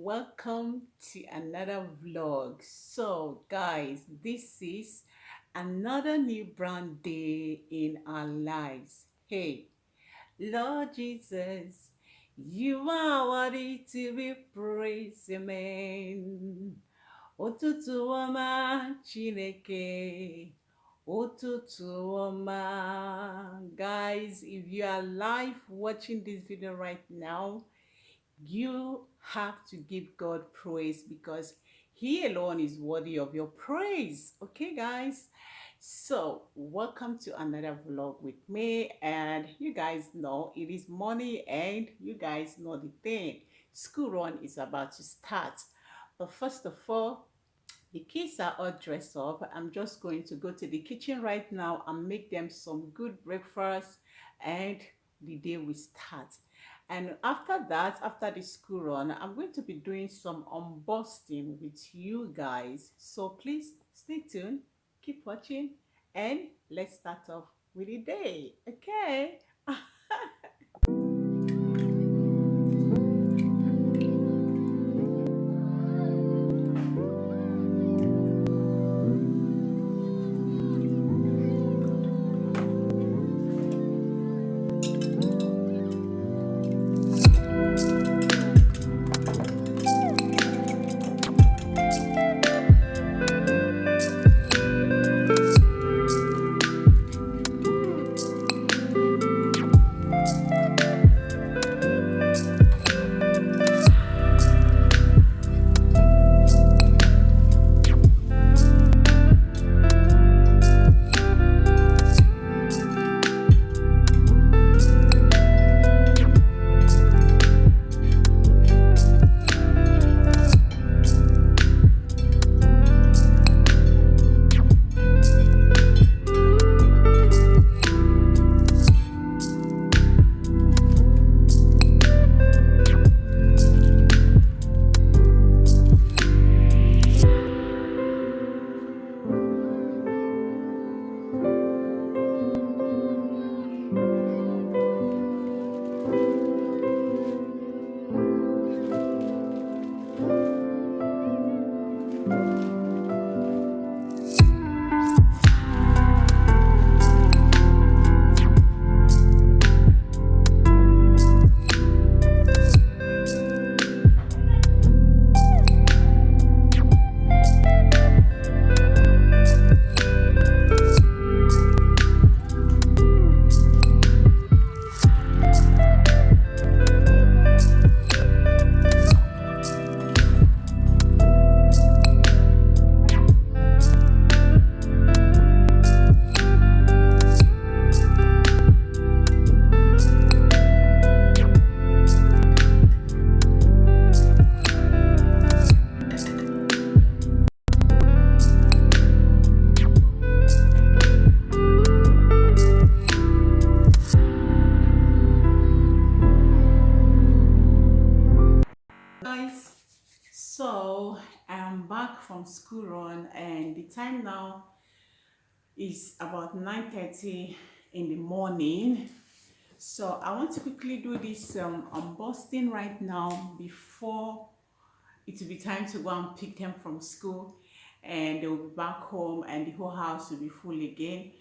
welcome to another vlog. So guys, this is another new brand day in our lives. Hey, Lord Jesus, you are worthy to be praised. Amen. Ụtụtụ ọma Chineke, ụtụtụ ọma. Guys, if you are live watching this video right now, you have to give God praise because He alone is worthy of your praise. Okay, guys? So, welcome to another vlog with me. And you guys know it is morning, and you guys know the thing. School run is about to start. But first of all, the kids are all dressed up. I'm just going to go to the kitchen right now and make them some good breakfast, and the day will start. And after that, after the school run, I'm going to be doing some unboxing with you guys. So please stay tuned, keep watching, and let's start off with the day. Okay. Guys, so I'm back from school run, and the time now is about 9:30 in the morning. So I want to quickly do this unboxing right now before it will be time to go and pick them from school, and they'll be back home and the whole house will be full again.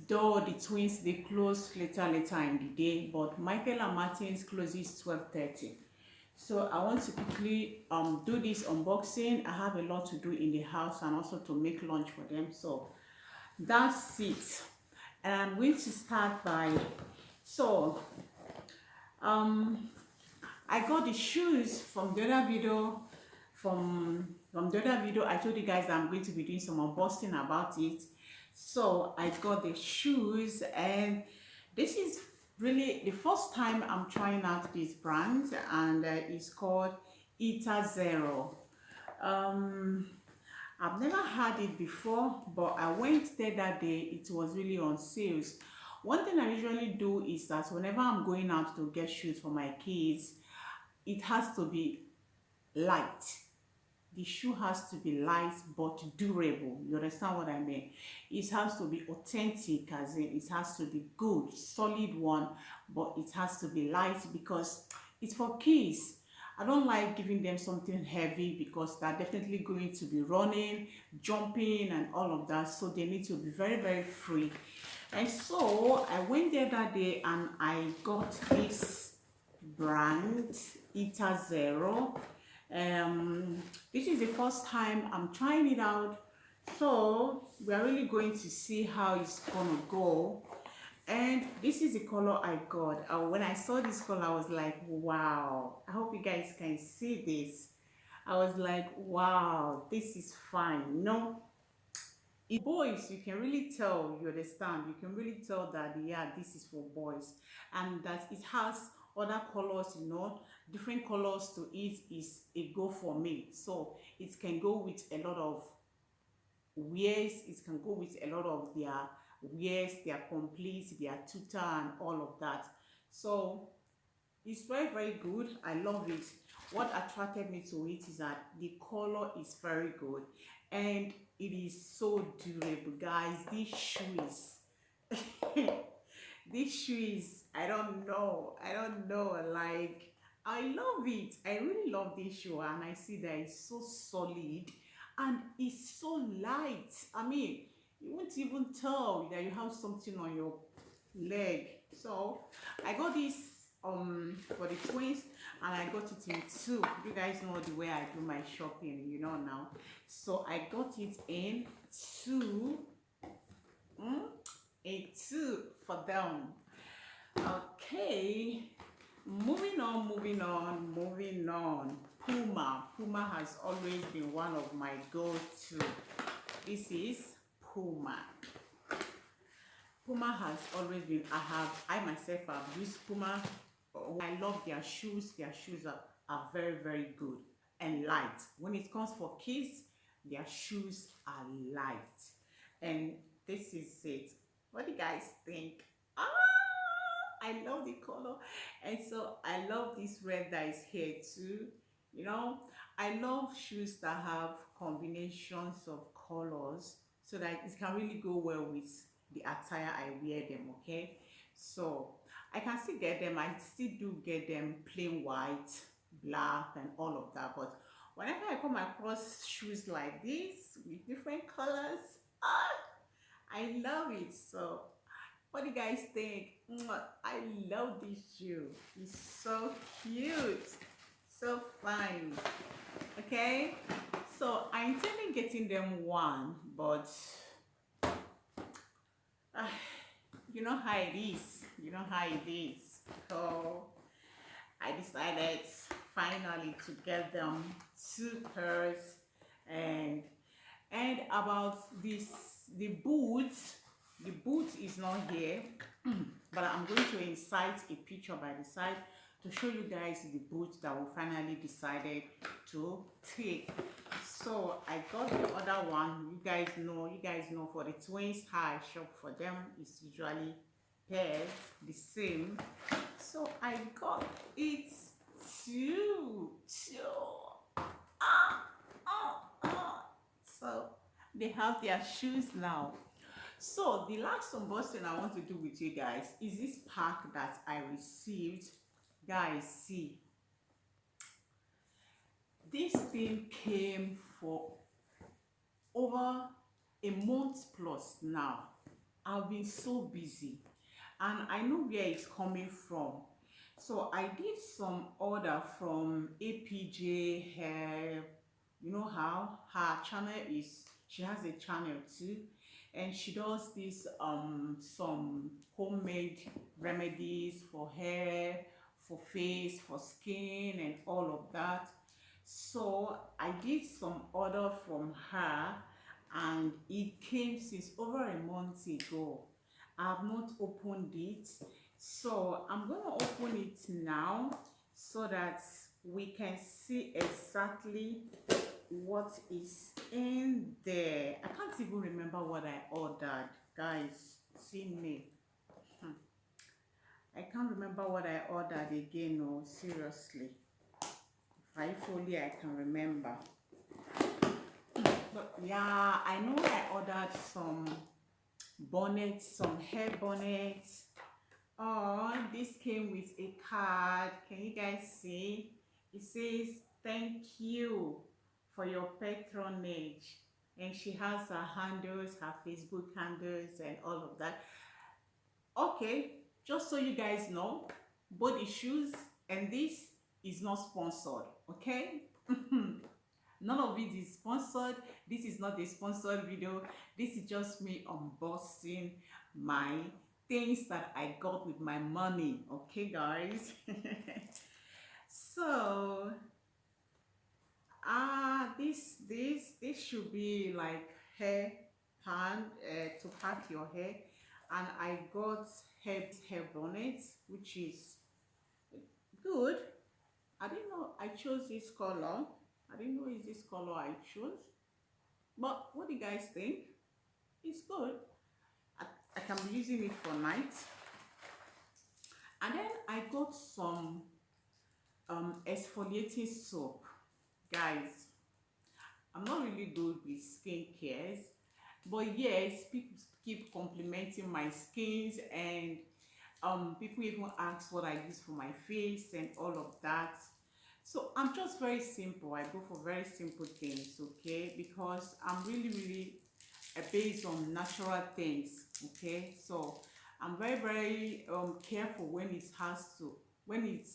Though the twins, they close later in the day, but Michael and Martin's closes 12:30. So I want to quickly do this unboxing. I have a lot to do in the house and also to make lunch for them. So that's it. And I'm going to start by, so I got the shoes from the other video. From the other video, I told you guys that I'm going to be doing some unboxing about it. So I got the shoes, and this is really the first time I'm trying out this brand, and it's called Zero. I've never had it before, but I went there that day. It was really on sales. One thing I usually do is that whenever I'm going out to get shoes for my kids, it has to be light. The shoe has to be light but durable. You understand what I mean? It has to be authentic, as in it has to be good, solid one, but it has to be light because it's for kids. I don't like giving them something heavy because they're definitely going to be running, jumping, and all of that. So they need to be very, very free. And so I went there that day and I got this brand, Ita Zero. This is the first time I'm trying it out. So we are really going to see how it's gonna go. And this is the color I got. When I saw this color, I was like, wow. I hope you guys can see this. I was like, wow, this is fine. No, in boys, you can really tell, you understand, you can really tell that, yeah, this is for boys. And that it has other colors, different colors to it is a go for me. So it can go with a lot of wears, it can go with a lot of their wears, their complete, their tutor, and all of that. So it's very, very good. I love it. What attracted me to it is that the color is very good and it is so durable, guys. This shoe is this shoe is, I don't know, like, I love it. I really love this shoe, and I see that it's so solid and it's so light. I mean, you won't even tell that you have something on your leg. So I got this for the twins, and I got it in two. You guys know the way I do my shopping, now. So I got it in two, a two for them. Okay, moving on. Puma has always been one of my go-to. This is Puma. Puma has always been, I myself have used Puma. I love their shoes. Their shoes are very, very good and light. When it comes for kids, their shoes are light. And this is it. What do you guys think? I love the color. And so I love this red that is here too. I love shoes that have combinations of colors so that it can really go well with the attire I wear them, okay? So I can still get them. I still do get them plain white, black, and all of that. But whenever I come across shoes like this with different colors, I love it. So what do you guys think? I love this shoe. It's so cute, so fine. Okay, so I intended getting them one, but you know how it is. So I decided finally to get them two pairs, and about this, the boot is not here, but I'm going to insert a picture by the side to show you guys the boot that we finally decided to take. So I got the other one. You guys know for the twins how I shop for them. It's usually pairs, the same. So I got it too. So they have their shoes now. So the last unboxing I want to do with you guys is this pack that I received. Guys, see, this thing came for over a month plus now. I've been so busy and I know where it's coming from. So I did some order from APJ Hair. You know how her channel is, she has a channel too, and she does this some homemade remedies for hair, for face, for skin, and all of that. So I did some order from her and it came since over a month ago. I have not opened it, so I'm gonna open it now so that we can see exactly what is in there. I can't even remember what I ordered, guys. See me. I can't remember what I ordered again. No, seriously. If only I can remember. But yeah, I know I ordered some bonnets, some hair bonnets. Oh, this came with a card. Can you guys see? It says thank you for your patronage, and she has her handles, her Facebook handles, and all of that. Okay, just so you guys know, both issues and this is not sponsored. Okay. None of it is sponsored. This is not a sponsored video. This is just me unboxing my things that I got with my money. Okay, guys. So this should be like hair pan to pat your hair, and I got hair bonnet, which is good. I didn't know I chose this color. I didn't know it's this color I chose. But what do you guys think? It's good. I can be using it for night. And then I got some exfoliating soap. Guys, I'm not really good with skincare, but yes, people keep complimenting my skins, and people even ask what I use for my face and all of that. So I'm just very simple. I go for very simple things, okay? Because I'm really based on natural things, okay? So I'm very careful when it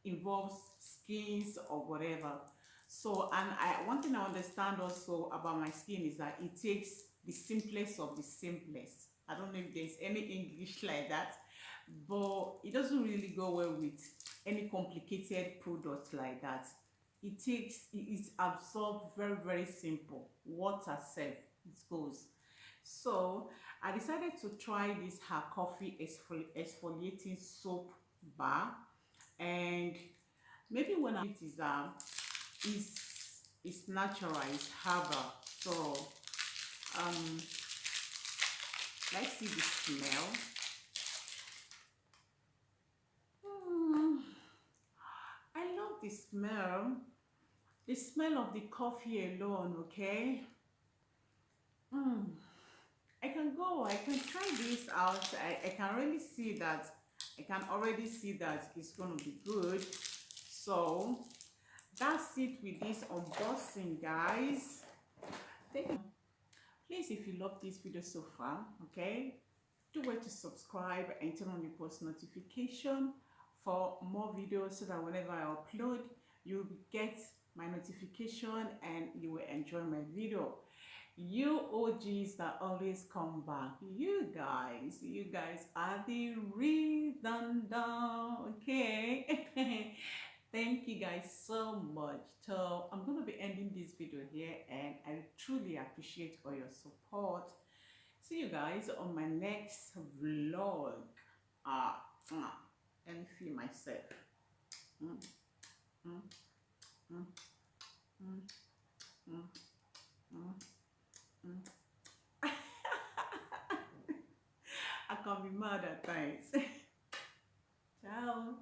involves skins or whatever. So, and one thing I understand also about my skin is that it takes the simplest of the simplest. I don't know if there's any English like that, but it doesn't really go well with any complicated products like that. It's absorbed very simple. Water safe, it goes. So I decided to try this her coffee exfoliating soap bar, and maybe when it is natural, it's herbal. So um let's see the smell. Hmm, I love the smell. The smell of the coffee alone, okay? Mm. I can try this out. I can really see that, I can already see that it's going to be good. So that's it with this unboxing, guys. Thank you. Please, if you love this video so far, okay, do wait to subscribe and turn on your post notification for more videos, so that whenever I upload, you get my notification and you will enjoy my video. You OGs that always come back, you guys are the real dun, okay? Thank you guys so much. So I'm going to be ending this video here, and I truly appreciate all your support. See you guys on my next vlog. Let me feel myself. Mm, mm, mm, mm, mm, mm, mm. I can be mad at times. Ciao.